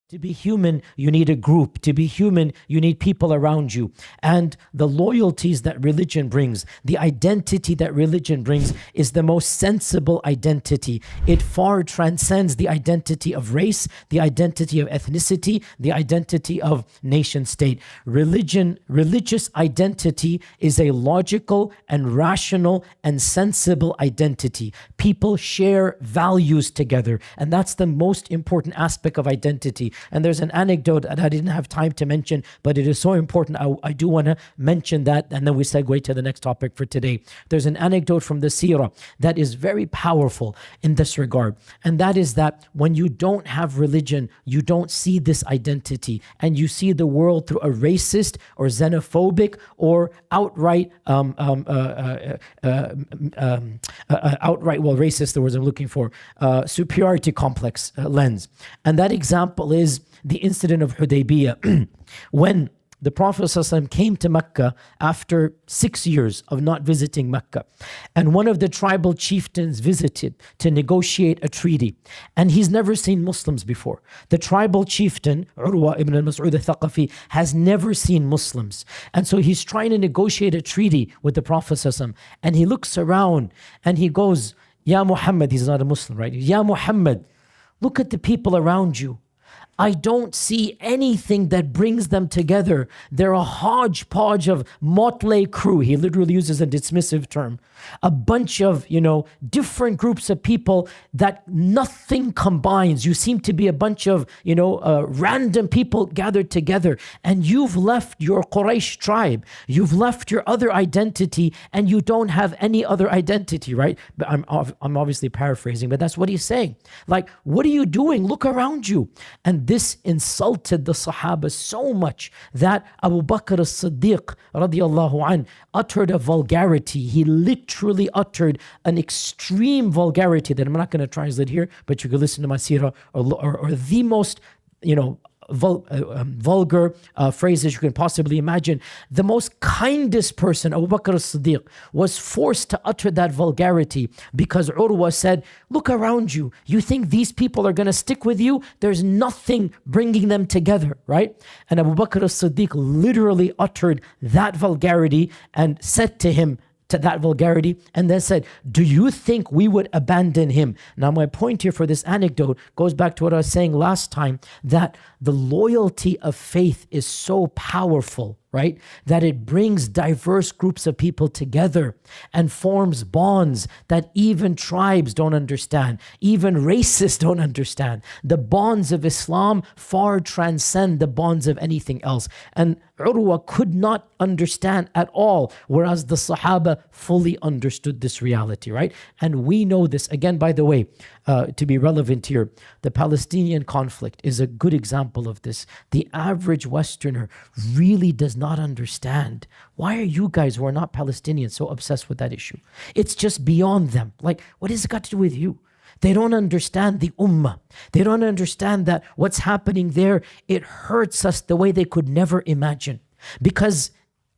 To be human, you need a group. To be human, you need people around you. And the loyalties that religion brings, the identity that religion brings is the most sensible identity. It far transcends the identity of race, the identity of ethnicity, the identity of nation state. Religious identity is a logical and rational and sensible identity. People share values together, and that's the most important aspect of identity. And there's an anecdote that I didn't have time to mention, but it is so important. I do want to mention that, and then we segue to the next topic for today. There's an anecdote from the seerah that is very powerful in this regard. And that is that when you don't have religion, you don't see this identity, and you see the world through a racist or xenophobic or outright, racist, the words I'm looking for, superiority complex lens. And that example is the incident of Hudaybiyah, when the Prophet ﷺ came to Mecca after 6 years of not visiting Mecca. And one of the tribal chieftains visited to negotiate a treaty. And he's never seen Muslims before. The tribal chieftain, Urwa ibn al-Mas'ud al-Thaqafi, has never seen Muslims. And so he's trying to negotiate a treaty with the Prophet ﷺ. And he looks around and he goes, Ya Muhammad, he's not a Muslim, right? Ya Muhammad, look at the people around you. I don't see anything that brings them together. They're a hodgepodge of motley crew. He literally uses a dismissive term. A bunch of, different groups of people that nothing combines. You seem to be a bunch of, random people gathered together. And you've left your Quraysh tribe. You've left your other identity, and you don't have any other identity, right? But I'm obviously paraphrasing, but that's what he's saying. Like, what are you doing? Look around you. And this insulted the Sahaba so much that Abu Bakr as-Siddiq radiallahu anh uttered a vulgarity. He literally uttered an extreme vulgarity that I'm not going to translate here, but you can listen to my seerah, or the most, vulgar phrases you can possibly imagine. The most kindest person, Abu Bakr as-Siddiq, was forced to utter that vulgarity because Urwa said, look around you. You think these people are going to stick with you? There's nothing bringing them together, right? And Abu Bakr as-Siddiq literally uttered that vulgarity and said to him, to that vulgarity, and then said, do you think we would abandon him? Now, my point here for this anecdote goes back to what I was saying last time, that the loyalty of faith is so powerful, right? That it brings diverse groups of people together and forms bonds that even tribes don't understand, even races don't understand. The bonds of Islam far transcend the bonds of anything else. And Urwa could not understand at all, whereas the Sahaba fully understood this reality, right? And we know this. Again, by the way, to be relevant here, the Palestinian conflict is a good example of this. The average Westerner really does not understand. Why are you guys who are not Palestinians so obsessed with that issue? It's just beyond them. Like, what has it got to do with you? They don't understand the ummah. They don't understand that what's happening there, it hurts us the way they could never imagine. Because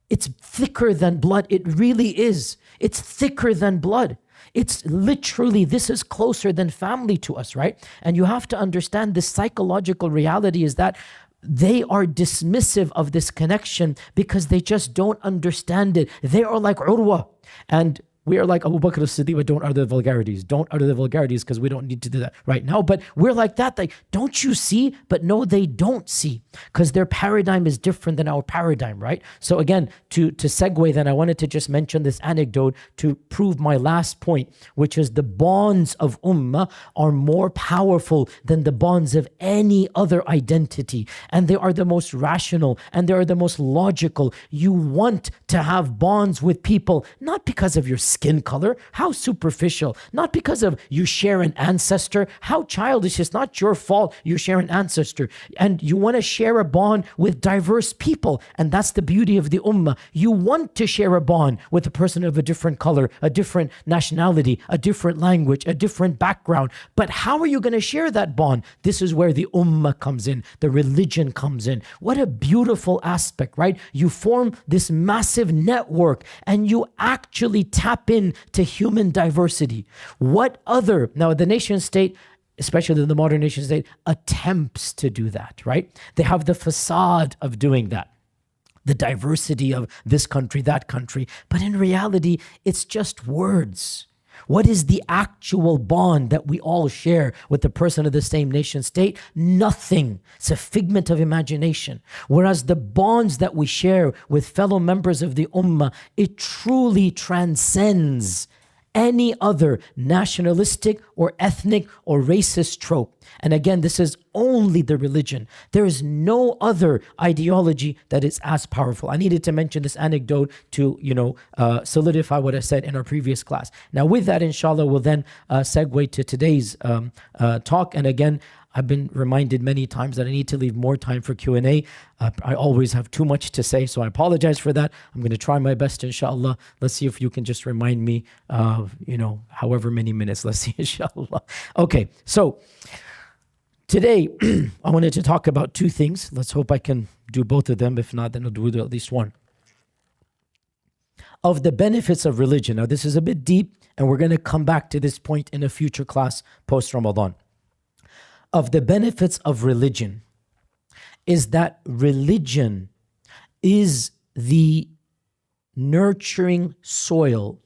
it's thicker than blood. It really is. It's thicker than blood. It's literally, this is closer than family to us, right? And you have to understand the psychological reality is that they are dismissive of this connection because they just don't understand it. They are like Urwa. And we are like Abu Bakr as-Siddiq, but don't utter the vulgarities. Don't utter the vulgarities because we don't need to do that right now. But we're like that. Like, don't you see? But no, they don't see because their paradigm is different than our paradigm, right? So again, to segue then, I wanted to just mention this anecdote to prove my last point, which is the bonds of ummah are more powerful than the bonds of any other identity. And they are the most rational and they are the most logical. You want to have bonds with people, not because of your skin color, how superficial, not because of you share an ancestor, how childish, it's not your fault you share an ancestor. And you want to share a bond with diverse people, and that's the beauty of the ummah. You want to share a bond with a person of a different color, a different nationality, a different language, a different background. But how are you going to share that bond? This is where the ummah comes in, the religion comes in. What a beautiful aspect, right? You form this massive network and you actually tap into human diversity. What other, now the nation state especially the modern nation state, attempts to do that, right? They have the facade of doing that, the diversity of this country, that country. But in reality, it's just words. What is the actual bond that we all share with the person of the same nation state? Nothing. It's a figment of imagination. Whereas the bonds that we share with fellow members of the ummah, it truly transcends any other nationalistic or ethnic or racist trope. And again, this is only the religion. There is no other ideology that is as powerful. I needed to mention this anecdote to, solidify what I said in our previous class. Now, with that, inshallah, we'll then segue to today's talk. And again, I've been reminded many times that I need to leave more time for Q&A. I always have too much to say, so I apologize for that. I'm going to try my best, inshallah. Let's see if you can just remind me of, however many minutes. Let's see, inshallah. Okay, so today I wanted to talk about two things. Let's hope I can do both of them. If not, then I'll do at least one. Of the benefits of religion. Now, this is a bit deep, and we're going to come back to this point in a future class post-Ramadan. Of the benefits of religion is that religion is the nurturing soil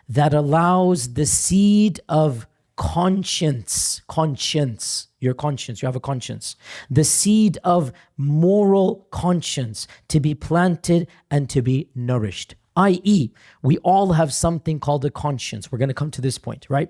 that allows the seed of conscience, your conscience, you have a conscience, the seed of moral conscience to be planted and to be nourished. I.e., we all have something called a conscience. We're going to come to this point, right?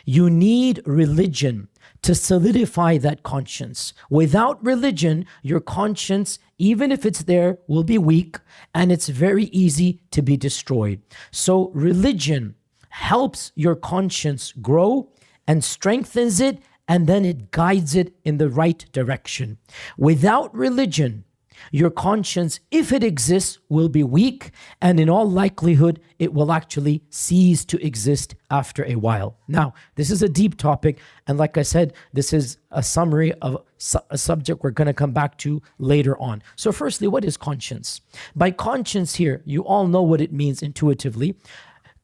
You need religion to solidify that conscience. Without religion, your conscience, even if it's there, will be weak, and it's very easy to be destroyed. So religion helps your conscience grow and strengthens it, and then it guides it in the right direction. Without religion, your conscience, if it exists, will be weak, and in all likelihood, it will actually cease to exist after a while. Now, this is a deep topic, and like I said, this is a summary of a subject we're going to come back to later on. So firstly, what is conscience? By conscience here, you all know what it means intuitively.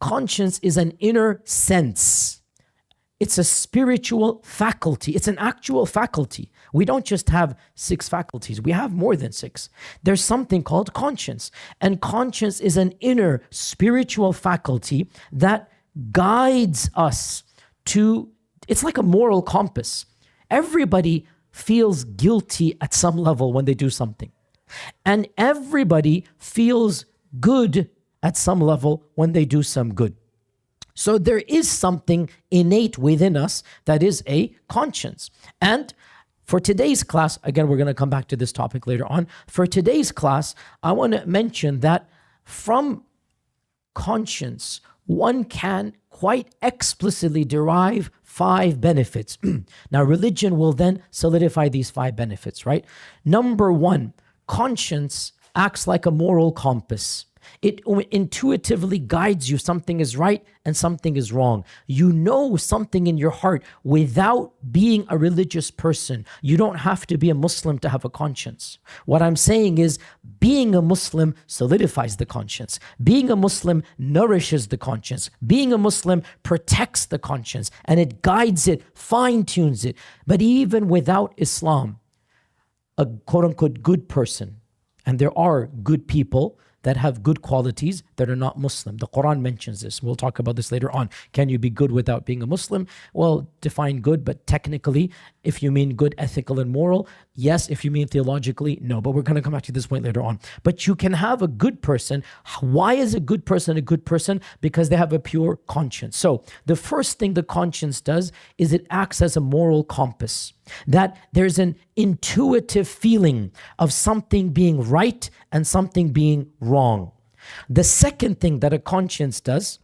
Conscience is an inner sense. It's a spiritual faculty. It's an actual faculty. We don't just have 6 faculties. We have more than 6. There's something called conscience. And conscience is an inner spiritual faculty that guides us to, it's like a moral compass. Everybody feels guilty at some level when they do something. And everybody feels good at some level when they do some good. So there is something innate within us that is a conscience. And for today's class, again, we're going to come back to this topic later on. For today's class, I want to mention that from conscience, one can quite explicitly derive 5 benefits. Now, religion will then solidify these 5 benefits, right? Number 1, conscience acts like a moral compass. It intuitively guides you. Something is right and something is wrong. You know something in your heart without being a religious person. You don't have to be a Muslim to have a conscience. What I'm saying is being a Muslim solidifies the conscience. Being a Muslim nourishes the conscience. Being a Muslim protects the conscience, and it guides it, fine-tunes it. But even without Islam, a quote-unquote good person, and there are good people that have good qualities that are not Muslim. The Quran mentions this. We'll talk about this later on. Can you be good without being a Muslim? Well, define good, but technically, if you mean good, ethical, and moral, yes. If you mean theologically, no. But we're going to come back to this point later on. But you can have a good person. Why is a good person a good person? Because they have a pure conscience. So the first thing the conscience does is it acts as a moral compass. That there's an intuitive feeling of something being right and something being wrong. The second thing that a conscience does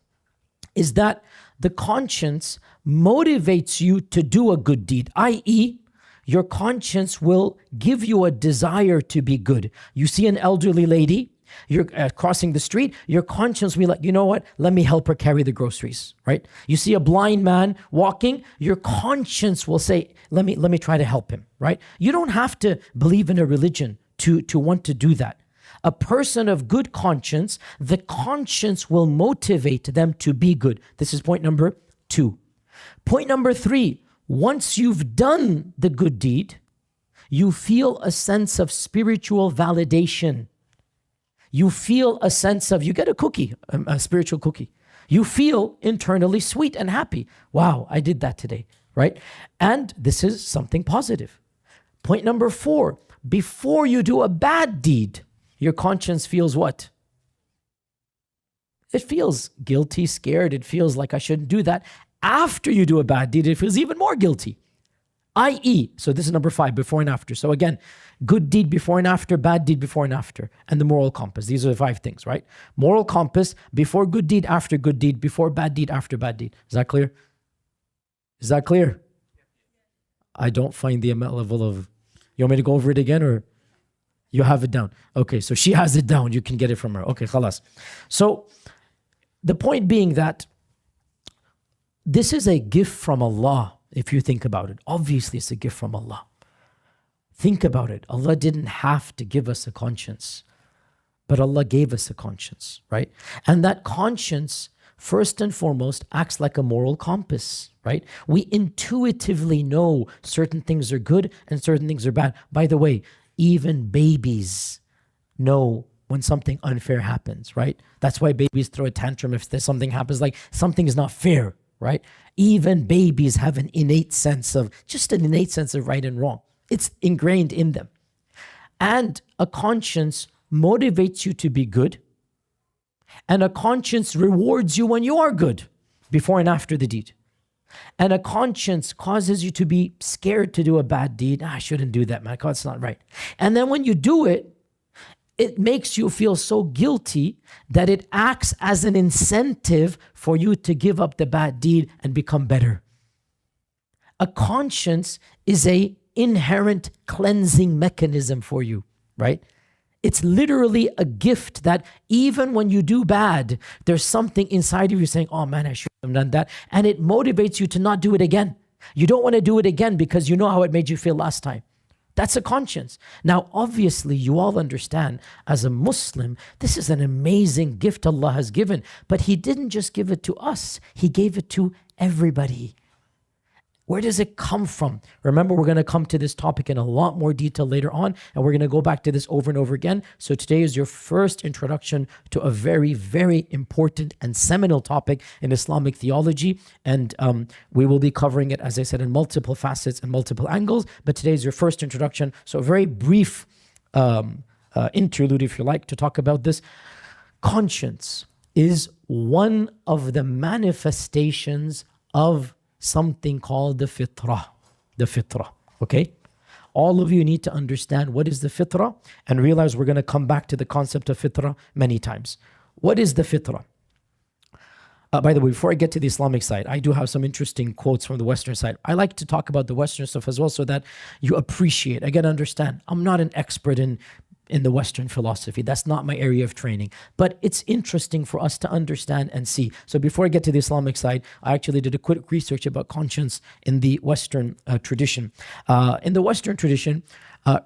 is that the conscience motivates you to do a good deed, i.e., your conscience will give you a desire to be good. You see an elderly lady, you're crossing the street, your conscience will be like, you know what, let me help her carry the groceries, right? You see a blind man walking, your conscience will say, let me try to help him, right? You don't have to believe in a religion to want to do that. A person of good conscience, the conscience will motivate them to be good. This is point number 2. Point number 3, Once you've done the good deed, you feel a sense of spiritual validation. You feel a sense of, you get a cookie, a spiritual cookie. You feel internally sweet and happy. Wow, I did that today, right? And this is something positive. Point number 4, before you do a bad deed, your conscience feels what? It feels guilty, scared. It feels like I shouldn't do that. After you do a bad deed, it feels even more guilty. I.e., so this is number 5, before and after. So again, good deed before and after, bad deed before and after, and the moral compass. These are the 5 things, right? Moral compass, before good deed, after good deed, before bad deed, after bad deed. Is that clear? Is that clear? I don't find the level of, you want me to go over it again or you have it down? Okay, so she has it down. You can get it from her. Okay, khalas. So the point being that this is a gift from Allah. If you think about it, obviously it's a gift from Allah. Think about it. Allah didn't have to give us a conscience, but Allah gave us a conscience, right? And that conscience, first and foremost, acts like a moral compass, right? We intuitively know certain things are good and certain things are bad. By the way, even babies know when something unfair happens, right? That's why babies throw a tantrum if there's something happens, like something is not fair, right? Even babies have an innate sense of, just an innate sense of right and wrong. It's ingrained in them. And a conscience motivates you to be good. And a conscience rewards you when you are good, before and after the deed. And a conscience causes you to be scared to do a bad deed. I shouldn't do that, man. God, it's not right. And then when you do it, it makes you feel so guilty that it acts as an incentive for you to give up the bad deed and become better. A conscience is an inherent cleansing mechanism for you, right? It's literally a gift that even when you do bad, there's something inside of you saying, oh man, I should have done that. And it motivates you to not do it again. You don't want to do it again because you know how it made you feel last time. That's a conscience. Now, obviously, you all understand, as a Muslim, this is an amazing gift Allah has given. But He didn't just give it to us. He gave it to everybody. Where does it come from? Remember, we're going to come to this topic in a lot more detail later on, and we're going to go back to this over and over again. So today is your first introduction to a very, very important and seminal topic in Islamic theology. And we will be covering it, as I said, in multiple facets and multiple angles. But today is your first introduction. So a very brief interlude, if you like, to talk about this. Conscience is one of the manifestations of something called the Fitra, okay? All of you need to understand what is the Fitra and realize we're going to come back to the concept of Fitra many times. What is the Fitra? By the way, before I get to the Islamic side, I do have some interesting quotes from the Western side. I like to talk about the Western stuff as well so that you appreciate. Again, understand, I'm not an expert in the Western philosophy. That's not my area of training. But it's interesting for us to understand and see. So before I get to the Islamic side, I actually did a quick research about conscience in the Western tradition. In the Western tradition,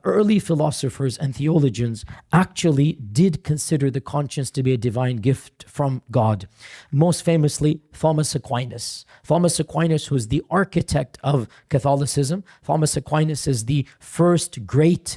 early philosophers and theologians actually did consider the conscience to be a divine gift from God. Most famously, Thomas Aquinas. Thomas Aquinas, who is the architect of Catholicism. Thomas Aquinas is the first great,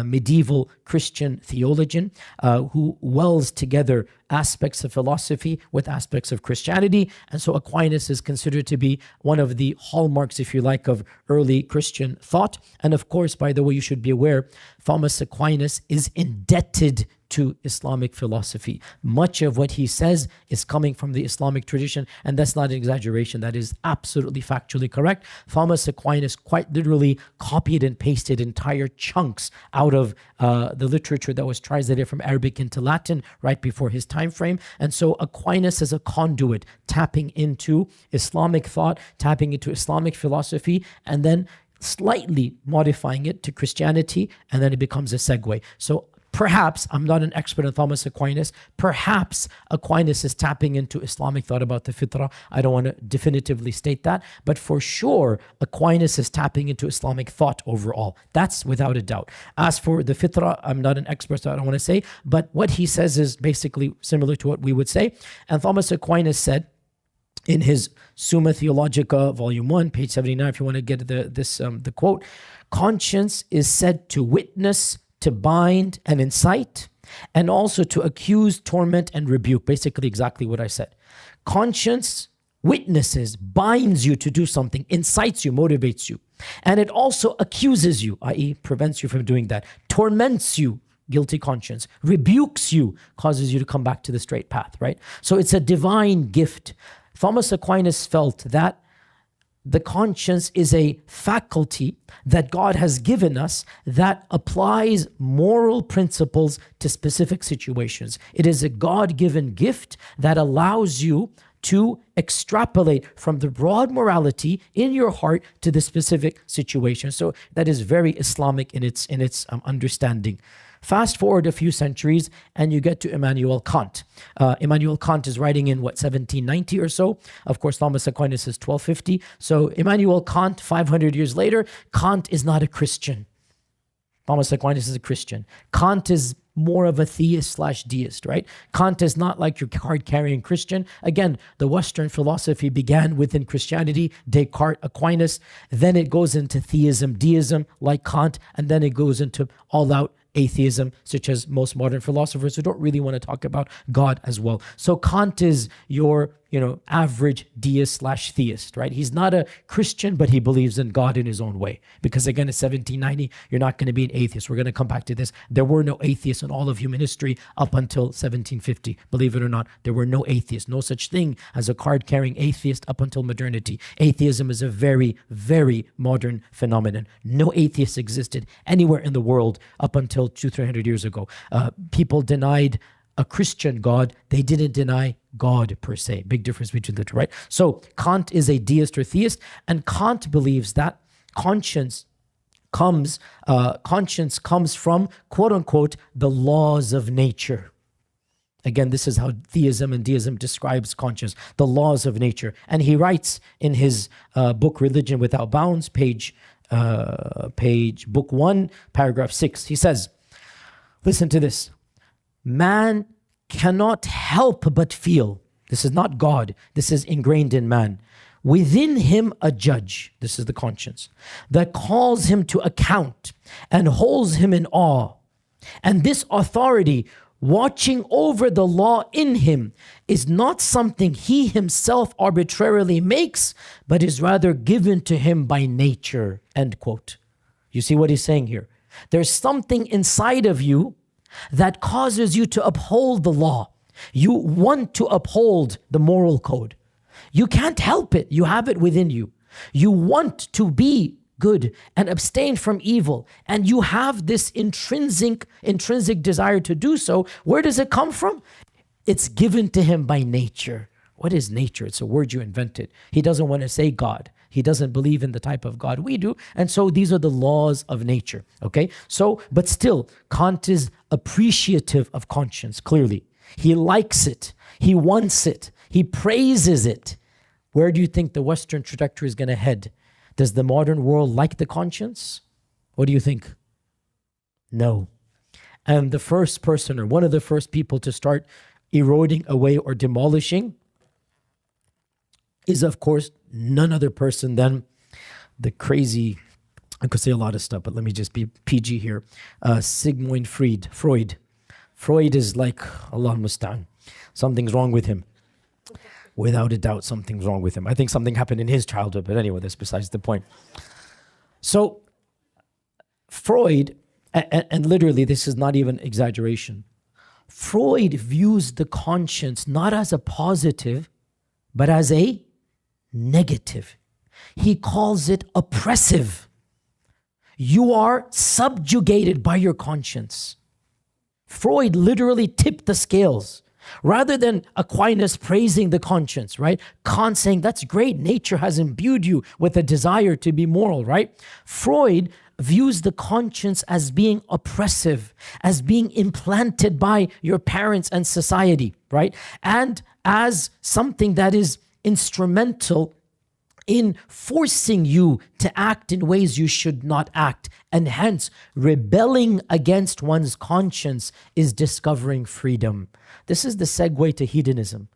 medieval Christian theologian who wells together aspects of philosophy with aspects of Christianity. And so Aquinas is considered to be one of the hallmarks, if you like, of early Christian thought. And of course, by the way, you should be aware, Thomas Aquinas is indebted to Islamic philosophy. Much of what he says is coming from the Islamic tradition, and that's not an exaggeration. That is absolutely factually correct. Thomas Aquinas quite literally copied and pasted entire chunks out of the literature that was translated from Arabic into Latin right before his time frame. And so Aquinas is a conduit, tapping into Islamic thought, tapping into Islamic philosophy, and then slightly modifying it to Christianity, and then it becomes a segue. So perhaps, I'm not an expert on Thomas Aquinas, perhaps Aquinas is tapping into Islamic thought about the Fitra. I don't want to definitively state that, but for sure, Aquinas is tapping into Islamic thought overall. That's without a doubt. As for the Fitra, I'm not an expert, so I don't want to say, but what he says is basically similar to what we would say. And Thomas Aquinas said in his Summa Theologica, Volume 1, page 79, if you want to get the quote, conscience is said to witness, to bind and incite, and also to accuse, torment, and rebuke. Basically exactly what I said. Conscience witnesses, binds you to do something, incites you, motivates you. And it also accuses you, i.e. prevents you from doing that, torments you, guilty conscience, rebukes you, causes you to come back to the straight path, right? So it's a divine gift. Thomas Aquinas felt that the conscience is a faculty that God has given us that applies moral principles to specific situations. It is a God-given gift that allows you to extrapolate from the broad morality in your heart to the specific situation. So that is very Islamic in its understanding. Fast forward a few centuries and you get to Immanuel Kant. Immanuel Kant is writing in 1790 or so. Of course, Thomas Aquinas is 1250. So Immanuel Kant, 500 years later, Kant is not a Christian. Thomas Aquinas is a Christian. Kant is more of a theist/deist, right? Kant is not like your card-carrying Christian. Again, the Western philosophy began within Christianity, Descartes, Aquinas. Then it goes into theism, deism, like Kant, and then it goes into all-out atheism, such as most modern philosophers who don't really want to talk about God as well. So Kant is your, average deist/theist, right? He's not a Christian, but he believes in God in his own way. Because again, in 1790, you're not going to be an atheist. We're going to come back to this. There were no atheists in all of human history up until 1750. Believe it or not, there were no atheists. No such thing as a card-carrying atheist up until modernity. Atheism is a very, very modern phenomenon. No atheists existed anywhere in the world up until 200-300 years ago. People denied a Christian God. They didn't deny God per se. Big difference between the two, right? So Kant is a deist or theist, and Kant believes that conscience comes from, quote unquote, the laws of nature. Again, this is how theism and deism describes conscience, the laws of nature. And he writes in his book, Religion Without Bounds, book 1, paragraph 6, he says, listen to this. Man cannot help but feel, this is not God, this is ingrained in man, within him a judge, this is the conscience, that calls him to account and holds him in awe. And this authority watching over the law in him is not something he himself arbitrarily makes, but is rather given to him by nature, end quote. You see what he's saying here? There's something inside of you that causes you to uphold the law. You want to uphold the moral code. You can't help it. You have it within you. You want to be good and abstain from evil. And you have this intrinsic desire to do so. Where does it come from? It's given to him by nature. What is nature? It's a word you invented. He doesn't want to say God. He doesn't believe in the type of God we do. And so these are the laws of nature. Okay? So, but still, Kant is appreciative of conscience, clearly. He likes it. He wants it. He praises it. Where do you think the Western trajectory is going to head? Does the modern world like the conscience? What do you think? No. And the first person, or one of the first people to start eroding away or demolishing is, of course, none other person than the crazy, I could say a lot of stuff, but let me just be PG here, Sigmund Freud. Freud is like, Allah Mustaan, something's wrong with him. Without a doubt, something's wrong with him. I think something happened in his childhood, but anyway, that's besides the point. So Freud, and literally this is not even exaggeration, Freud views the conscience not as a positive, but as a negative. He calls it oppressive. You are subjugated by your conscience. Freud literally tipped the scales. Rather than Aquinas praising the conscience, right? Kant saying, that's great, nature has imbued you with a desire to be moral, right? Freud views the conscience as being oppressive, as being implanted by your parents and society, right? And as something that is instrumental in forcing you to act in ways you should not act. And hence, rebelling against one's conscience is discovering freedom. This is the segue to hedonism.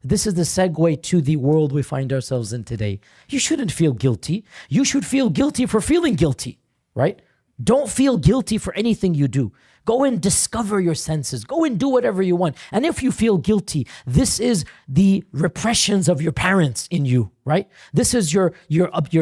this is the segue to the world we find ourselves in today. You shouldn't feel guilty. You should feel guilty for feeling guilty, right? Don't feel guilty for anything you do. Go and discover your senses. Go and do whatever you want. And if you feel guilty, this is the repressions of your parents in you, right? This is your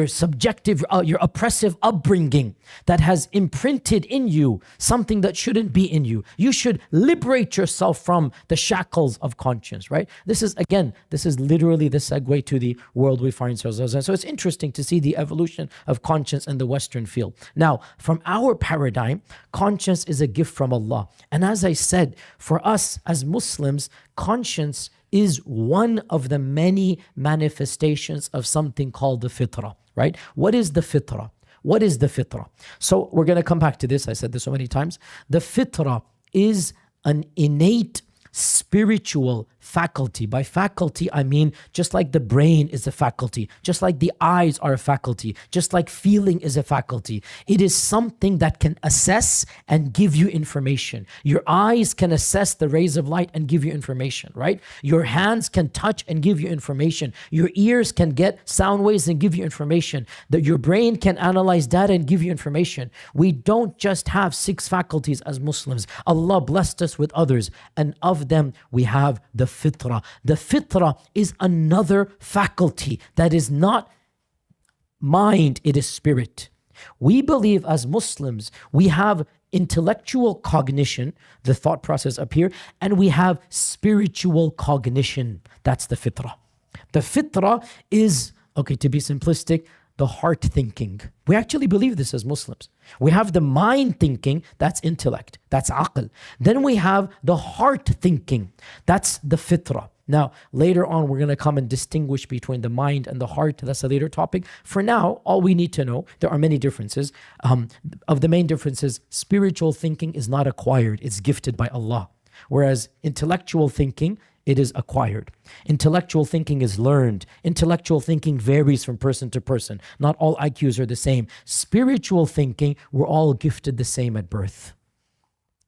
subjective, your oppressive upbringing that has imprinted in you something that shouldn't be in you. You should liberate yourself from the shackles of conscience, right? This is literally the segue to the world we find ourselves in. So it's interesting to see the evolution of conscience in the Western field. Now, from our paradigm, conscience is a gift from Allah. And as I said, for us as Muslims, conscience is one of the many manifestations of something called the Fitra, right? What is the Fitra? What is the Fitra? So we're going to come back to this. I said this so many times. The Fitra is an innate spiritual faculty. By faculty, I mean just like the brain is a faculty, just like the eyes are a faculty, just like feeling is a faculty. It is something that can assess and give you information. Your eyes can assess the rays of light and give you information, right? Your hands can touch and give you information. Your ears can get sound waves and give you information. Your brain can analyze data and give you information. We don't just have 6 faculties as Muslims. Allah blessed us with others, and of them we have the Fitra. The Fitra is another faculty that is not mind, it is spirit. We believe as Muslims, we have intellectual cognition, the thought process up here, and we have spiritual cognition. That's the Fitra. The Fitra is, okay, to be simplistic, the heart thinking. We actually believe this as Muslims. We have the mind thinking, that's intellect, that's aql. Then we have the heart thinking, that's the Fitra. Now, later on, we're going to come and distinguish between the mind and the heart. That's a later topic. For now, all we need to know, there are many differences. Of the main differences, spiritual thinking is not acquired, it's gifted by Allah. Whereas intellectual thinking, it is acquired. Intellectual thinking is learned. Intellectual thinking varies from person to person. Not all IQs are the same. Spiritual thinking, we're all gifted the same at birth.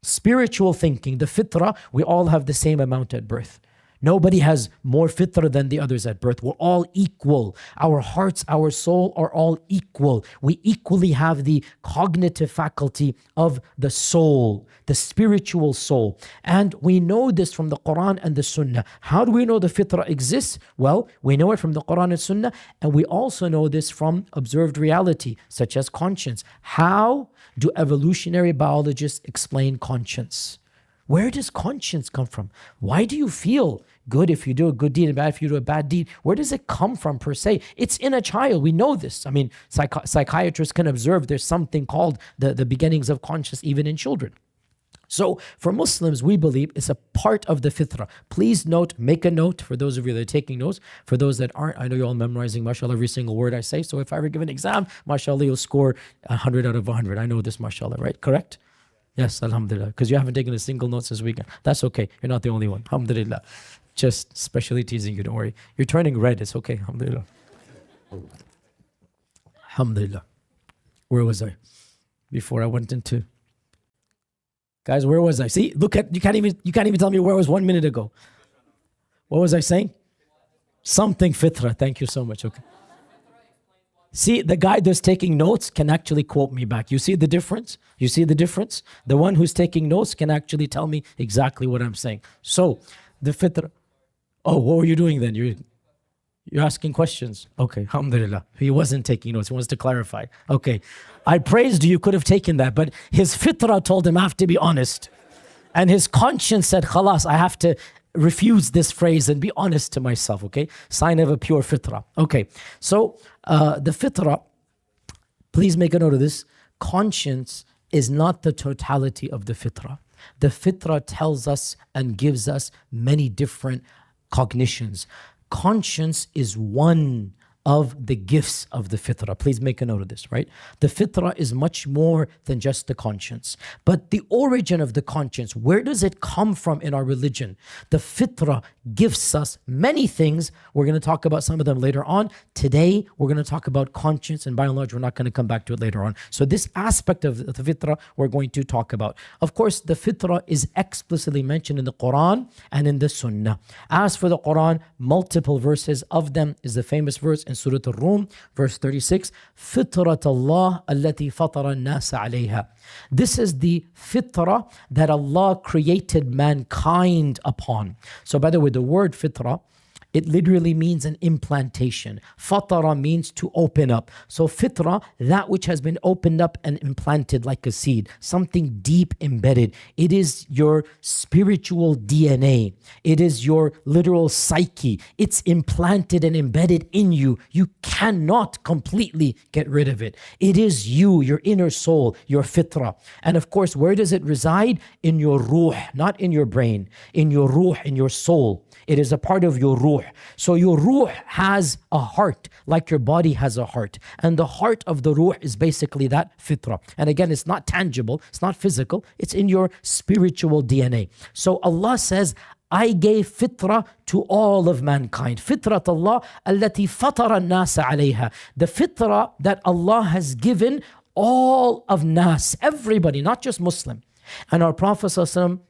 Spiritual thinking, the Fitra, we all have the same amount at birth. Nobody has more fitra than the others at birth. We're all equal. Our hearts, our soul are all equal. We equally have the cognitive faculty of the soul, the spiritual soul. And we know this from the Quran and the Sunnah. How do we know the fitra exists? Well, we know it from the Quran and Sunnah, and we also know this from observed reality, such as conscience. How do evolutionary biologists explain conscience? Where does conscience come from? Why do you feel good if you do a good deed and bad if you do a bad deed? Where does it come from per se? It's in a child. We know this. I mean, psychiatrists can observe there's something called the beginnings of conscience even in children. So for Muslims, we believe it's a part of the fitra. Please note, make a note for those of you that are taking notes. For those that aren't, I know you're all memorizing, mashallah, every single word I say. So if I ever give an exam, mashallah, you'll score 100 out of 100. I know this, mashallah, right? Correct? Yes, alhamdulillah. Because you haven't taken a single note this weekend. That's okay. You're not the only one. Alhamdulillah. Just specially teasing you, don't worry. You're turning red. It's okay. Alhamdulillah. Alhamdulillah. Where was I? Before I went into... Guys, where was I? See, look at, you can't even tell me where I was 1 minute ago. What was I saying? Something fitra. Thank you so much. Okay. See, the guy that's taking notes can actually quote me back. You see the difference? You see the difference? The one who's taking notes can actually tell me exactly what I'm saying. So, the fitra. Oh, what were you doing then? You're asking questions. Okay, alhamdulillah. He wasn't taking notes. He wants to clarify. Okay. I praised you. You could have taken that. But his fitra told him, I have to be honest. And his conscience said, khalas, I have to refuse this phrase and be honest to myself, okay? Sign of a pure fitra. Okay, so the fitra, please make a note of this. Conscience is not the totality of the fitra. The fitra tells us and gives us many different cognitions. Conscience is one of the gifts of the fitrah. Please make a note of this, right? The fitrah is much more than just the conscience. But the origin of the conscience, where does it come from in our religion? The fitrah gives us many things. We're going to talk about some of them later on. Today, we're going to talk about conscience, and by and large, we're not going to come back to it later on. So this aspect of the fitrah, we're going to talk about. Of course, the fitrah is explicitly mentioned in the Quran and in the Sunnah. As for the Quran, multiple verses of them is the famous verse in Surah Al-Rum, verse 36, فِطْرَةَ اللَّهِ الَّتِي فَطَرَ النَّاسَ عَلَيْهَا. This is the fitrah that Allah created mankind upon. So by the way, the word fitrah, it literally means an implantation. Fatara means to open up. So fitra, that which has been opened up and implanted like a seed, something deep embedded. It is your spiritual DNA. It is your literal psyche. It's implanted and embedded in you. You cannot completely get rid of it. It is you, your inner soul, your fitra. And of course, where does it reside? In your ruh, not in your brain. In your ruh, in your soul. It is a part of your ruh. So your ruh has a heart, like your body has a heart. And the heart of the ruh is basically that fitrah. And again, it's not tangible, it's not physical, it's in your spiritual DNA. So Allah says, I gave fitrah to all of mankind. Fitrat Allah, allati fatara nasa alayha. The fitrah that Allah has given all of nas, everybody, not just Muslim. And our Prophet ﷺ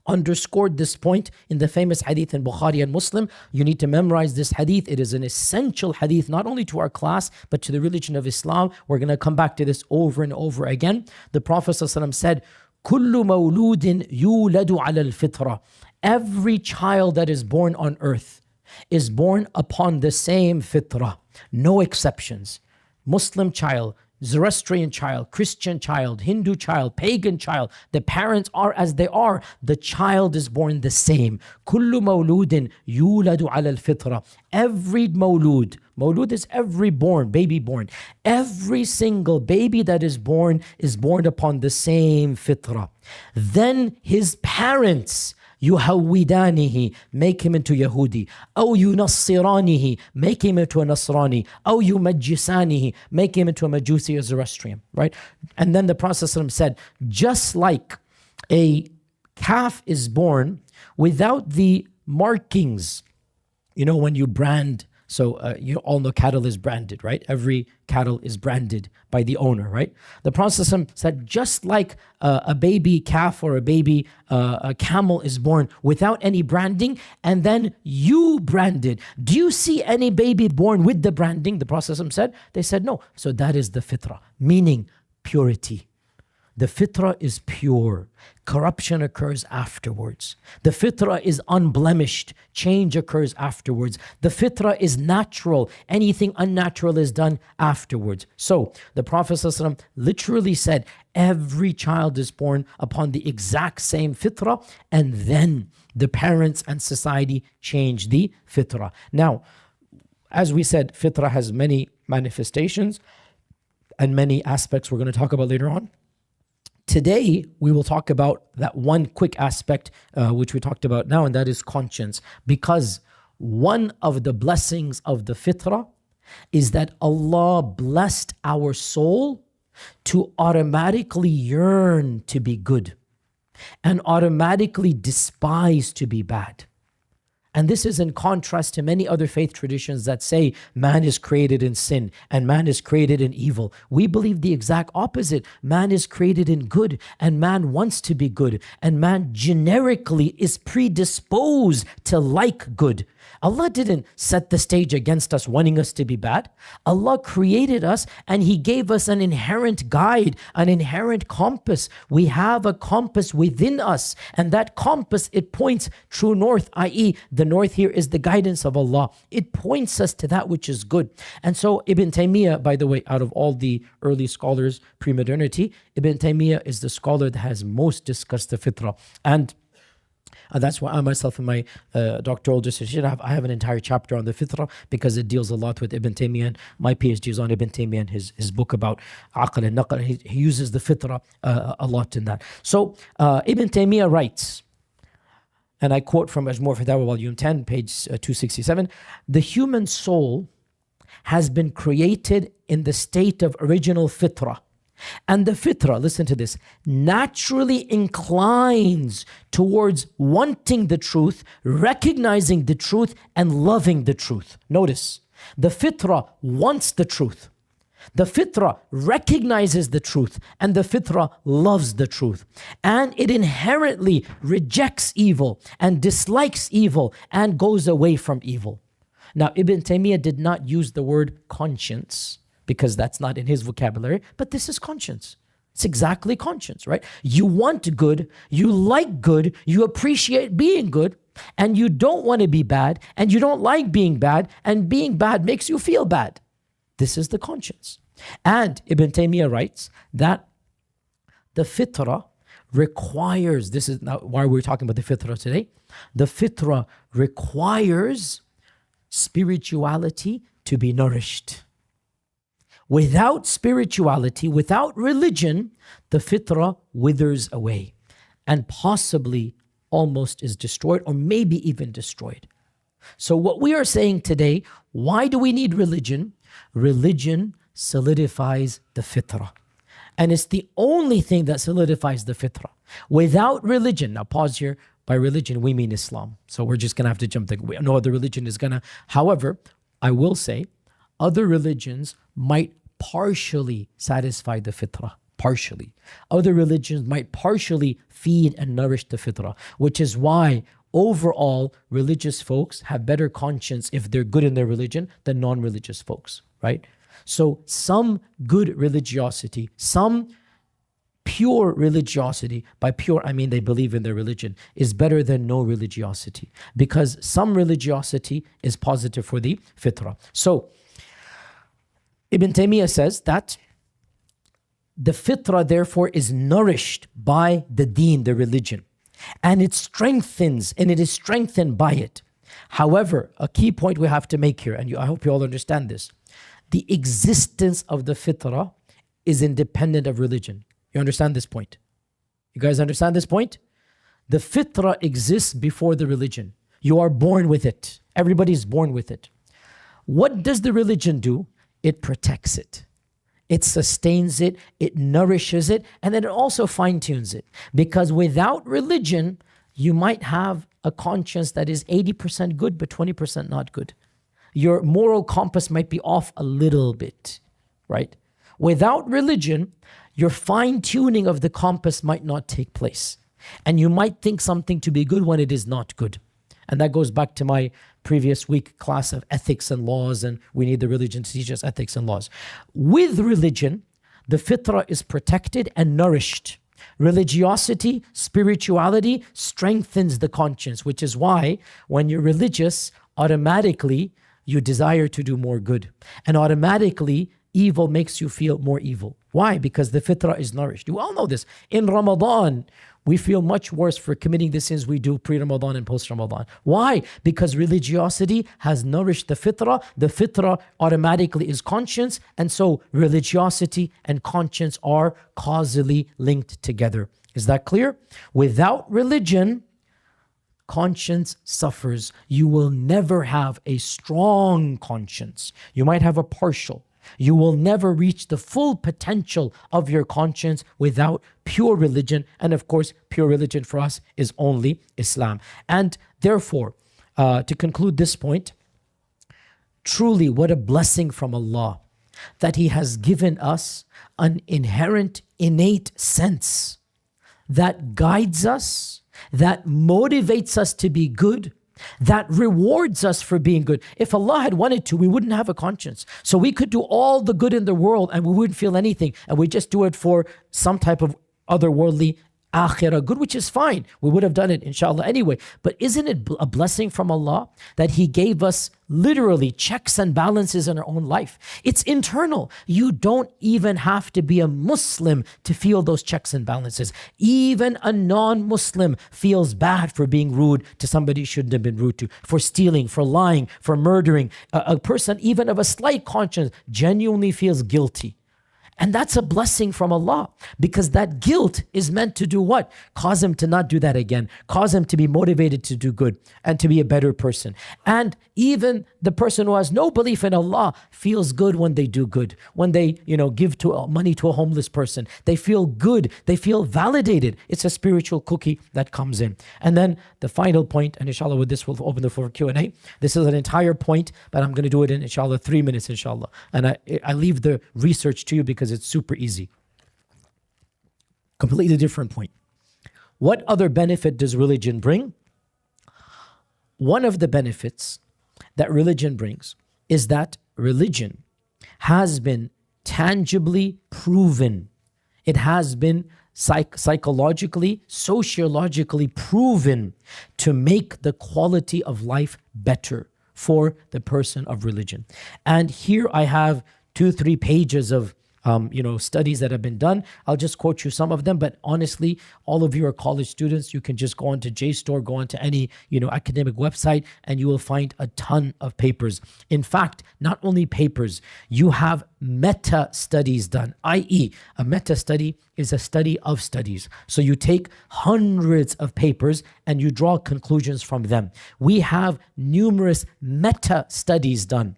underscored this point in the famous hadith in Bukhari and Muslim. You need to memorize this hadith. It is an essential hadith, not only to our class, but to the religion of Islam. We're going to come back to this over and over again. The Prophet ﷺ said, كُلُّ مَوْلُودٍ يُولَدُ عَلَى الْفِطْرَةِ. Every child that is born on earth is born upon the same fitrah. No exceptions. Muslim child, Zoroastrian child, Christian child, Hindu child, pagan child. The parents are as they are. The child is born the same. كُلُّ مَوْلُودٍ يُولَدُ عَلَى الْفِطْرَةِ. Every mawlud is every born, baby born. Every single baby that is born upon the same fitrah. Then his parents, يُهَوِّدَانِهِ, make him into Yahudi. أو يُنَصِّرَانِهِ, make him into a Nasrani. أو يُمَجِّسَانِهِ, make him into a Majusi or Zoroastrian, right? And then the Prophet ﷺ said, just like a calf is born without the markings, you know, when you brand, so you all know cattle is branded, right? Every cattle is branded by the owner, right? The Prophet ﷺ said, just like a baby calf or a baby a camel is born without any branding, and then you branded. Do you see any baby born with the branding? The Prophet ﷺ said, they said no. So that is the fitrah, meaning purity. The fitrah is pure. Corruption occurs afterwards. The fitrah is unblemished. Change occurs afterwards. The fitrah is natural. Anything unnatural is done afterwards. So the Prophet ﷺ literally said, every child is born upon the exact same fitrah, and then the parents and society change the fitrah. Now, as we said, fitrah has many manifestations and many aspects we're going to talk about later on. Today, we will talk about that one quick aspect which we talked about now, and that is conscience. Because one of the blessings of the fitrah is that Allah blessed our soul to automatically yearn to be good and automatically despise to be bad. And this is in contrast to many other faith traditions that say man is created in sin and man is created in evil. We believe the exact opposite. Man is created in good and man wants to be good, and man generically is predisposed to like good. Allah didn't set the stage against us wanting us to be bad. Allah created us and He gave us an inherent guide, an inherent compass. We have a compass within us, and that compass, it points true north, i.e. the north here is the guidance of Allah. It points us to that which is good. And so Ibn Taymiyyah, by the way, out of all the early scholars pre-modernity, Ibn Taymiyyah is the scholar that has most discussed the fitrah. And that's why I myself in my doctoral dissertation, I have an entire chapter on the fitrah, because it deals a lot with Ibn Taymiyyah. And my PhD is on Ibn Taymiyyah and his book about aql and naql. He uses the fitrah a lot in that. So Ibn Taymiyyah writes, and I quote from Majmu' Fatawa Volume 10, page 267, the human soul has been created in the state of original fitra. And the fitra, listen to this, naturally inclines towards wanting the truth, recognizing the truth, and loving the truth. Notice, the fitra wants the truth. The fitra recognizes the truth, and the fitra loves the truth. And it inherently rejects evil and dislikes evil and goes away from evil. Now, Ibn Taymiyyah did not use the word conscience, because that's not in his vocabulary, but this is conscience. It's exactly conscience, right? You want good, you like good, you appreciate being good, and you don't want to be bad, and you don't like being bad, and being bad makes you feel bad. This is the conscience. And Ibn Taymiyyah writes that the fitra requires, this is now why we're talking about the fitra today, the fitra requires spirituality to be nourished. Without spirituality, without religion, the fitra withers away and possibly almost is destroyed, or maybe even destroyed. So what we are saying today, why do we need religion? Religion solidifies the fitra. And it's the only thing that solidifies the fitra. Without religion, now pause here, by religion we mean Islam. So we're just going to have to jump, no other religion is going to, however, I will say, other religions might partially satisfy the fitrah, partially. Other religions might partially feed and nourish the fitrah, which is why overall religious folks have better conscience if they're good in their religion than non-religious folks, right? So some good religiosity, some pure religiosity, by pure I mean they believe in their religion, is better than no religiosity, because some religiosity is positive for the fitrah. So Ibn Taymiyyah says that the fitrah therefore is nourished by the deen, the religion, and it strengthens, and it is strengthened by it. However, a key point we have to make here, and I hope you all understand this, the existence of the fitrah is independent of religion. You understand this point? You guys understand this point? The fitrah exists before the religion. You are born with it. Everybody's born with it. What does the religion do? It protects it. It sustains it, it nourishes it, and then it also fine-tunes it. Because without religion, you might have a conscience that is 80% good, but 20% not good. Your moral compass might be off a little bit, right? Without religion, your fine-tuning of the compass might not take place. And you might think something to be good when it is not good. And that goes back to my previous week class of ethics and laws, and we need the religion to teach us ethics and laws. With religion, the fitrah is protected and nourished. Religiosity, spirituality strengthens the conscience, which is why when you're religious, automatically you desire to do more good. And automatically evil makes you feel more evil. Why? Because the fitrah is nourished. You all know this. In Ramadan, we feel much worse for committing the sins we do pre-Ramadan and post-Ramadan. Why? Because religiosity has nourished the fitrah. The fitrah automatically is conscience. And so religiosity and conscience are causally linked together. Is that clear? Without religion, conscience suffers. You will never have a strong conscience. You might have a partial. You will never reach the full potential of your conscience without pure religion. And of course, pure religion for us is only Islam. And therefore, to conclude this point, truly what a blessing from Allah that He has given us an inherent, innate sense that guides us, that motivates us to be good, that rewards us for being good. If Allah had wanted to, we wouldn't have a conscience. So we could do all the good in the world and we wouldn't feel anything. And we just do it for some type of otherworldly akhirah good, which is fine. We would have done it, inshallah, anyway. But isn't it a blessing from Allah that He gave us literally checks and balances in our own life? It's internal. You don't even have to be a Muslim to feel those checks and balances. Even a non-Muslim feels bad for being rude to somebody he shouldn't have been rude to, for stealing, for lying, for murdering. A person even of a slight conscience genuinely feels guilty. And that's a blessing from Allah, because that guilt is meant to do what? Cause him to not do that again, cause him to be motivated to do good and to be a better person. And even the person who has no belief in Allah feels good when they do good. When they, give money to a homeless person, they feel good, they feel validated. It's a spiritual cookie that comes in. And then the final point, and inshallah with this we'll open the floor for Q&A. This is an entire point, but I'm going to do it in inshallah 3 minutes inshallah. And I leave the research to you because it's super easy. Completely different point. What other benefit does religion bring? One of the benefits that religion brings is that religion has been tangibly proven. It has been psychologically, sociologically proven to make the quality of life better for the person of religion. And here I have 2-3 pages of studies that have been done. I'll just quote you some of them, but honestly, all of you are college students. You can just go onto JSTOR, go onto any, academic website, and you will find a ton of papers. In fact, not only papers, you have meta studies done, i.e. a meta study is a study of studies. So you take hundreds of papers and you draw conclusions from them. We have numerous meta studies done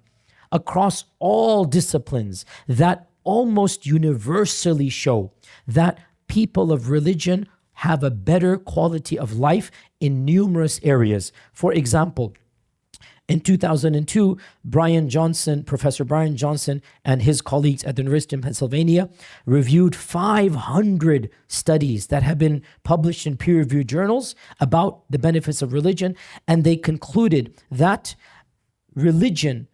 across all disciplines that almost universally show that people of religion have a better quality of life in numerous areas. For example, in 2002, Professor Brian Johnson and his colleagues at the University of Pennsylvania reviewed 500 studies that have been published in peer-reviewed journals about the benefits of religion, and they concluded that religion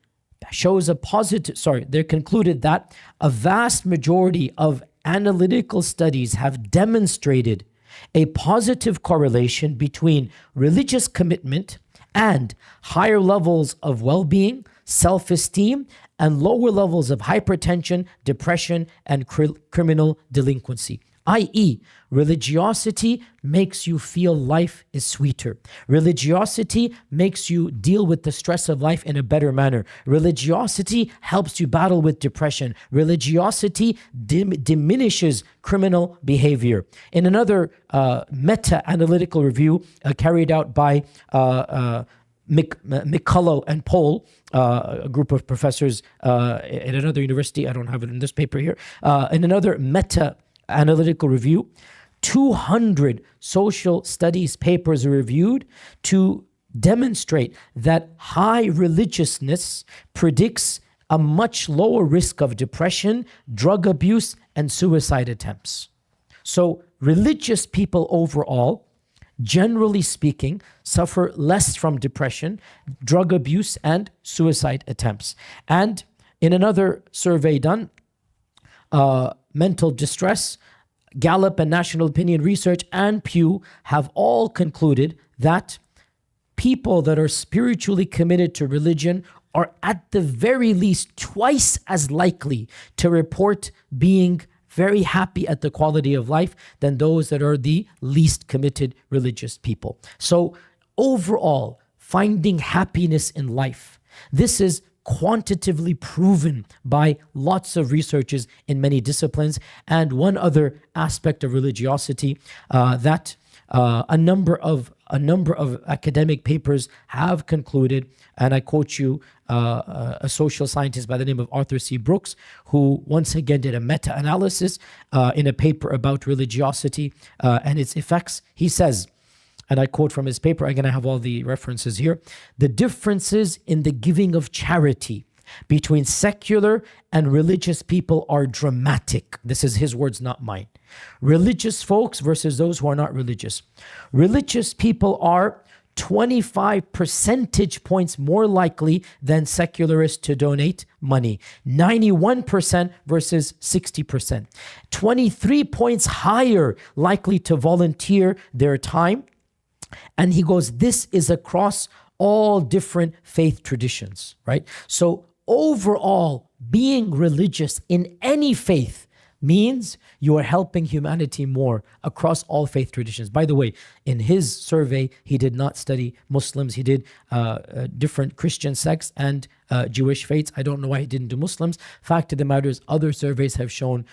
they concluded that a vast majority of analytical studies have demonstrated a positive correlation between religious commitment and higher levels of well-being, self-esteem, and lower levels of hypertension, depression, and criminal delinquency. I.e., religiosity makes you feel life is sweeter. Religiosity makes you deal with the stress of life in a better manner. Religiosity helps you battle with depression. Religiosity diminishes criminal behavior. In another meta-analytical review carried out by McCullough and Pohl, a group of professors at another university, I don't have it in this paper here, in another meta-analytical review, 200 social studies papers are reviewed to demonstrate that high religiousness predicts a much lower risk of depression, drug abuse, and suicide attempts. So religious people overall, generally speaking, suffer less from depression, drug abuse, and suicide attempts. And in another survey done, mental distress, Gallup and National Opinion Research and Pew have all concluded that people that are spiritually committed to religion are at the very least twice as likely to report being very happy at the quality of life than those that are the least committed religious people. So overall, finding happiness in life, this is quantitatively proven by lots of researchers in many disciplines. And one other aspect of religiosity that a number of academic papers have concluded, and I quote you a social scientist by the name of Arthur C. Brooks, who once again did a meta-analysis in a paper about religiosity and its effects. He says, and I quote from his paper, again, I have all the references here, the differences in the giving of charity between secular and religious people are dramatic. This is his words, not mine. Religious folks versus those who are not religious. Religious people are 25 percentage points more likely than secularists to donate money. 91% versus 60%. 23 points higher likely to volunteer their time. And he goes, this is across all different faith traditions, right? So overall, being religious in any faith means you are helping humanity more across all faith traditions. By the way, in his survey, he did not study Muslims. He did different Christian sects and Jewish faiths. I don't know why he didn't do Muslims. Fact of the matter is, other surveys have shown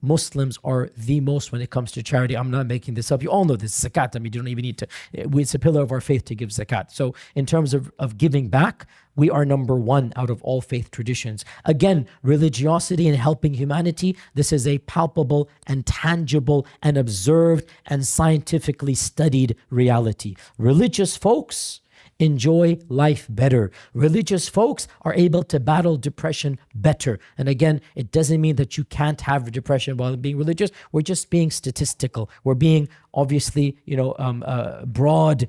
Muslims are the most when it comes to charity. I'm not making this up. You all know this. Zakat, I mean, you don't even need to. It's a pillar of our faith to give zakat. So in terms of giving back, we are number one out of all faith traditions. Again, religiosity and helping humanity, this is a palpable and tangible and observed and scientifically studied reality. Religious folks enjoy life better. Religious folks are able to battle depression better. And again, it doesn't mean that you can't have depression while being religious. We're just being statistical. We're being obviously, broad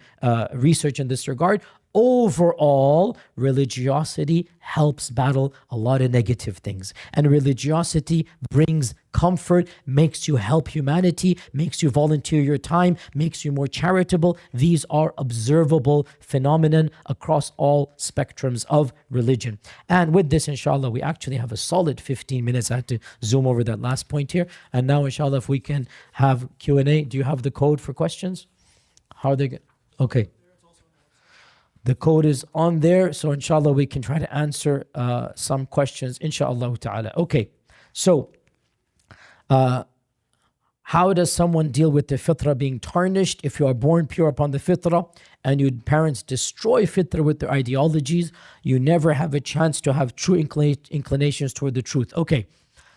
research in this regard. Overall, religiosity helps battle a lot of negative things. And religiosity brings comfort, makes you help humanity, makes you volunteer your time, makes you more charitable. These are observable phenomenon across all spectrums of religion. And with this, inshallah, we actually have a solid 15 minutes. I had to zoom over that last point here. And now, inshallah, if we can have Q&A. Do you have the code for questions? How are they get? Okay. The code is on there, so inshallah we can try to answer some questions, inshallah ta'ala. Okay, so how does someone deal with the fitra being tarnished? If you are born pure upon the fitra and your parents destroy fitra with their ideologies, you never have a chance to have true inclinations toward the truth. Okay,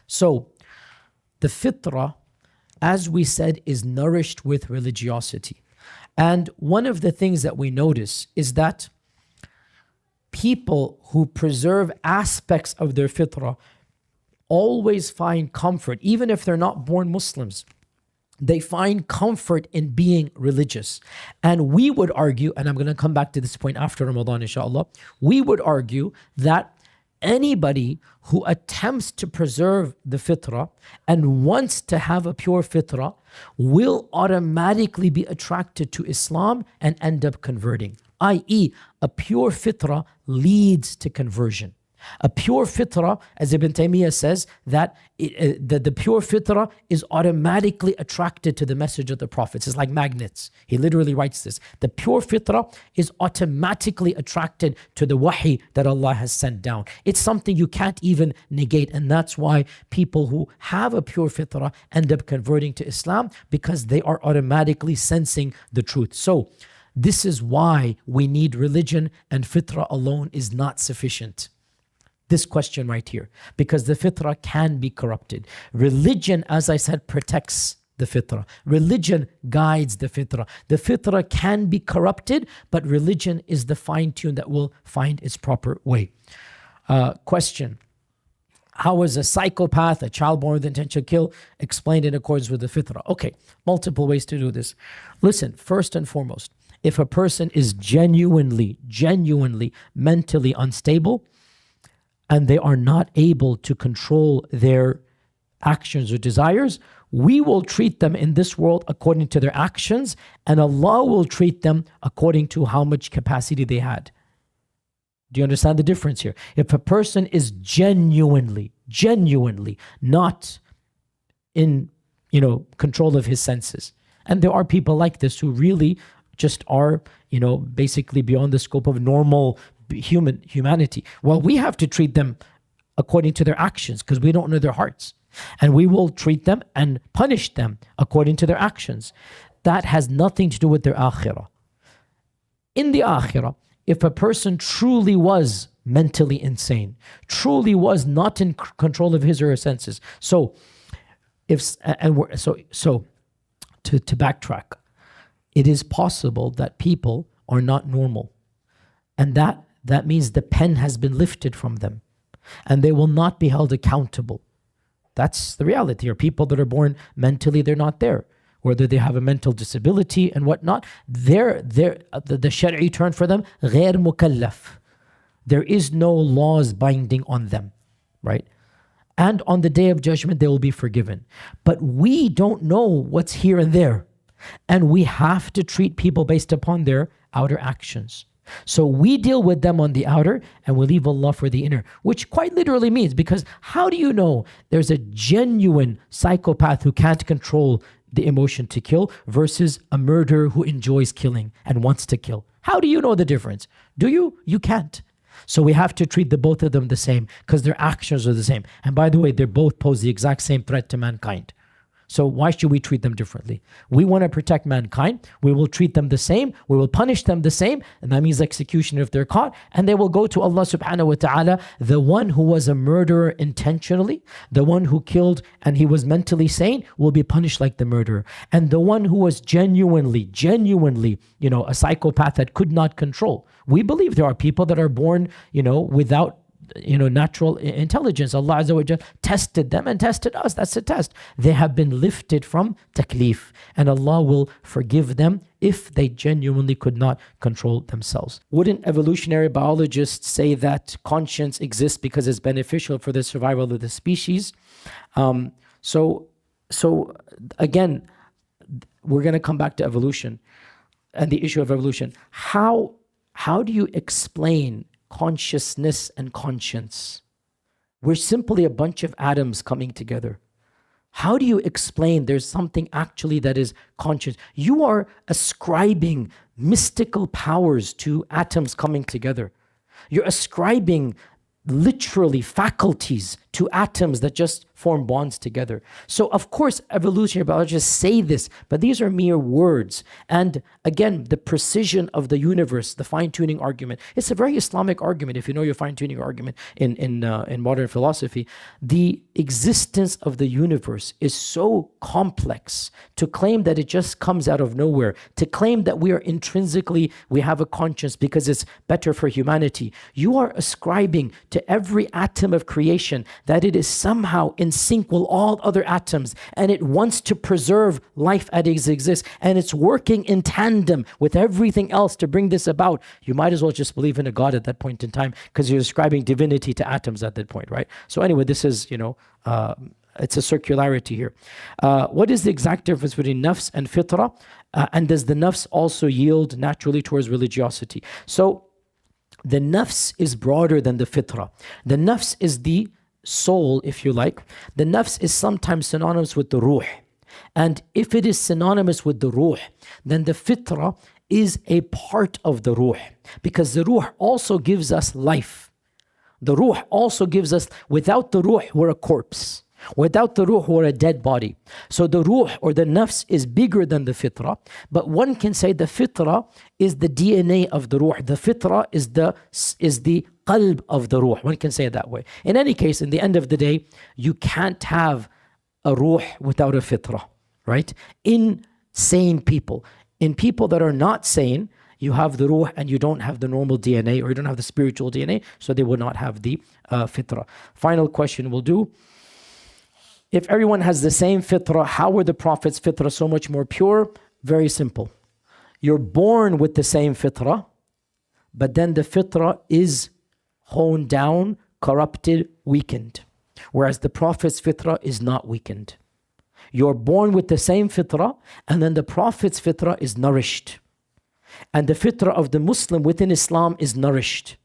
so the fitra, as we said, is nourished with religiosity. And one of the things that we notice is that people who preserve aspects of their fitrah always find comfort, even if they're not born Muslims. They find comfort in being religious. And we would argue, and I'm going to come back to this point after Ramadan, inshallah, we would argue that anybody who attempts to preserve the fitrah and wants to have a pure fitrah will automatically be attracted to Islam and end up converting. I.e., a pure fitrah leads to conversion. A pure fitrah, as Ibn Taymiyyah says, that the pure fitrah is automatically attracted to the message of the prophets. It's like magnets. He literally writes this. The pure fitrah is automatically attracted to the wahi that Allah has sent down. It's something you can't even negate. And that's why people who have a pure fitrah end up converting to Islam, because they are automatically sensing the truth. So this is why we need religion, and fitrah alone is not sufficient. This question right here, because the fitrah can be corrupted. Religion, as I said, protects the fitrah. Religion guides the fitrah. The fitrah can be corrupted, but religion is the fine-tune that will find its proper way. Question: how is a psychopath, a child born with intent to kill, explained in accordance with the fitrah? Okay, multiple ways to do this. Listen, first and foremost, if a person is genuinely mentally unstable, and they are not able to control their actions or desires, we will treat them in this world according to their actions, and Allah will treat them according to how much capacity they had. Do you understand the difference here? If a person is genuinely not in control of his senses, and there are people like this who really just are basically beyond the scope of normal humanity. Well, we have to treat them according to their actions because we don't know their hearts. And we will treat them and punish them according to their actions. That has nothing to do with their akhirah. In the akhirah, if a person truly was mentally insane, truly was not in control of his or her senses. So to backtrack, it is possible that people are not normal. And that means the pen has been lifted from them and they will not be held accountable. That's the reality. Or people that are born mentally, they're not there. Whether they have a mental disability and whatnot, the Shari'i term for them, غير مكلف. There is no laws binding on them, right? And on the Day of Judgment, they will be forgiven. But we don't know what's here and there. And we have to treat people based upon their outer actions. So we deal with them on the outer and we leave Allah for the inner, which quite literally means, because how do you know there's a genuine psychopath who can't control the emotion to kill versus a murderer who enjoys killing and wants to kill? How do you know the difference? Do you? You can't. So we have to treat the both of them the same because their actions are the same. And by the way, they both pose the exact same threat to mankind. So why should we treat them differently? We want to protect mankind. We will treat them the same. We will punish them the same. And that means execution if they're caught. And they will go to Allah subhanahu wa ta'ala. The one who was a murderer intentionally, the one who killed and he was mentally sane will be punished like the murderer. And the one who was genuinely, a psychopath that could not control. We believe there are people that are born, without natural intelligence. Allah Azza wa Jal tested them and tested us. That's a test. They have been lifted from taklif, and Allah will forgive them if they genuinely could not control themselves. Wouldn't evolutionary biologists say that conscience exists because it's beneficial for the survival of the species? So again, we're going to come back to evolution and the issue of evolution. How do you explain consciousness and conscience? We're simply a bunch of atoms coming together. How do you explain there's something actually that is conscious? You are ascribing mystical powers to atoms coming together. You're ascribing literally faculties to atoms that just form bonds together. So of course evolutionary biologists say this, but these are mere words. And again, the precision of the universe, the fine-tuning argument, it's a very Islamic argument. If you know your fine-tuning argument in modern philosophy, the existence of the universe is so complex. To claim that it just comes out of nowhere, to claim that we have a conscience because it's better for humanity, you are ascribing to every atom of creation that it is somehow in sync with all other atoms, and it wants to preserve life as it exists, and it's working in tandem with everything else to bring this about. You might as well just believe in a God at that point in time, because you're ascribing divinity to atoms at that point, right? So anyway, this is, it's a circularity here. What is the exact difference between nafs and fitra? And does the nafs also yield naturally towards religiosity? So the nafs is broader than the fitra. The nafs is the soul, if you like. The nafs is sometimes synonymous with the ruh. And if it is synonymous with the ruh, then the fitra is a part of the ruh, because the ruh also gives us life. The ruh also gives us, without the ruh, we're a corpse. Without the ruh, we're a dead body. So the ruh or the nafs is bigger than the fitra, but one can say the fitra is the DNA of the ruh. The fitra is the qalb of the ruh. One can say it that way. In any case, in the end of the day, you can't have a ruh without a fitra, right? In sane people. In people that are not sane, you have the ruh and you don't have the normal DNA, or you don't have the spiritual DNA, so they will not have the fitra. Final question we'll do. If everyone has the same fitra, how were the Prophet's fitra so much more pure? Very simple. You're born with the same fitra, but then the fitra is honed down, corrupted, weakened. Whereas the Prophet's fitra is not weakened. You're born with the same fitra, and then the Prophet's fitra is nourished. And the fitra of the Muslim within Islam is nourished.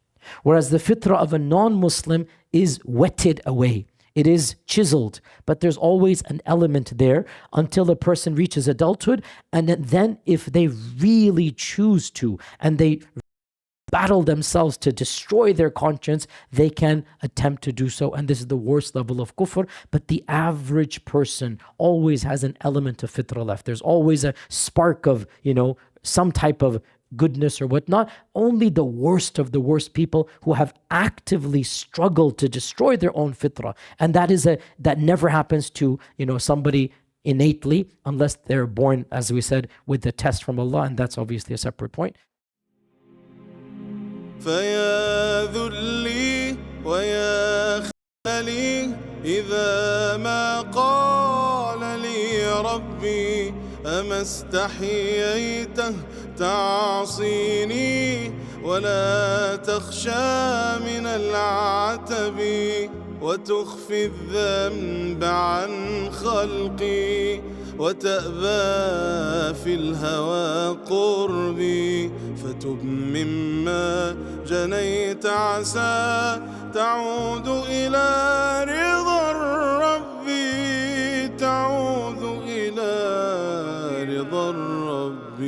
Whereas the fitra of a non-Muslim is wetted away. It is chiseled, but there's always an element there until a person reaches adulthood. And then if they really choose to, and they battle themselves to destroy their conscience, they can attempt to do so. And this is the worst level of kufr. But the average person always has an element of fitra left. There's always a spark of, some type of goodness or whatnot. Only the worst of the worst people who have actively struggled to destroy their own fitra. And that never happens to, somebody innately, unless they're born, as we said, with the test from Allah. And that's obviously a separate point. فيا ذلي ويا خلي إذا ما قال لي ربي أما استحييته تعصيني ولا تخشى من العتب وتخفي الذنب عن خلقي وتأبى في الهوى قربي، فتب مما جنيت عسى تعود إلى رضا الرب، تعود إلى رضا الرب.